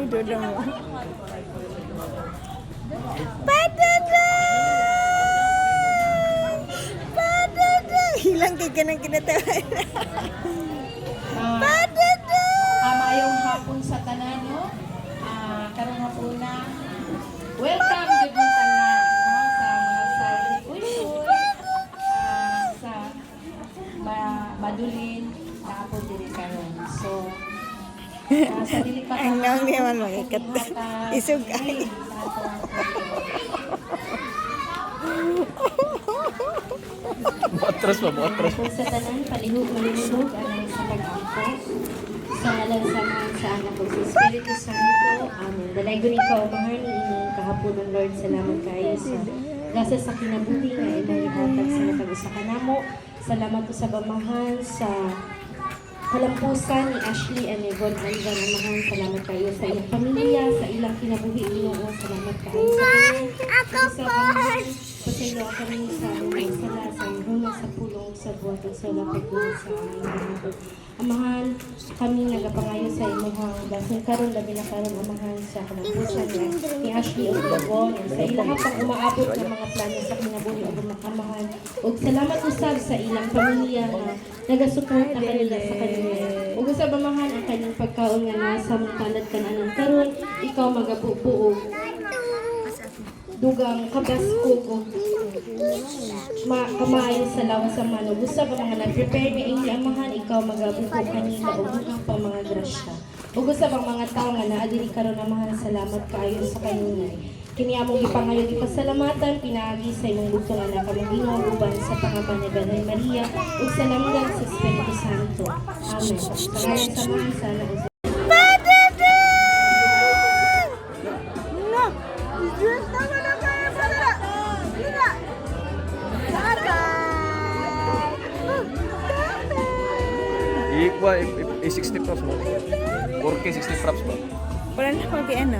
Duda mo. Padadang! Padadang! Hilang kay ka ng kinatawa. Padadang! Mayong hapon sa tanan, no? Karong hapon na. Welcome, good mo tanan, no? Sa mga sa sa Badulin, nakapon din karon. So, sa dili pa Ang naong di man magikat. Isug ay. Buatras pa, buatras. Kung sa tanan, palihog malihog, anay sa pag-ampo. Sa ngalan sa mga sa anak ko sa Espiritu Santo. Amen. Dalay ko ikaw, mahal ini kahapon ng Lord. Salamat kayo sa gasa sa kinabuhi nga imong ihatag sa matag-usa ka namo. Salamat po sa bamahan sa kalampusan ni Ashley and Yvonne Alva na mahal. Salamat kayo sa ilang pamilya, sa ilang kinabuhi. Ginoo, salamat kayo sa pasaylo kami sa aming sala, sa huna sa pulong, sa buhat at sa lapagod sa aming amahan, kami nagapangayo sa imuhang dasin karon labi na karon amahan sa kalampusan ni Ashley o Yvonne sa ilang pang umaabot ng mga plano sa kinabuhi o makamahan. Ug salamat usab sa ilang pamilya na nagasuporta kanila sa kanila. Ug usab amahan ang kanyang pagkaon nga nasa mong kananan karon, ikaw magabubuo dugang kabasko ko kamayo sa lawas sa mano. Gusto ba mga nag-prepare ni Amy amahan, ikaw magabuko kanina o dugang pang mga grasya. O gusto bang mga tao nga naadili karon amahan, salamat kaayo sa kanunay. Kini among ipangayon ipasalamatan, pinaagi sa imong gusto nga na kami ginuuban sa pangalan ni Ganay Maria o sa lamdan sa Espiritu Santo. Amen. Pangalan sa mga sana o Ikuha, 60 props mo. 4K 60 props ba? Wala na pag ano.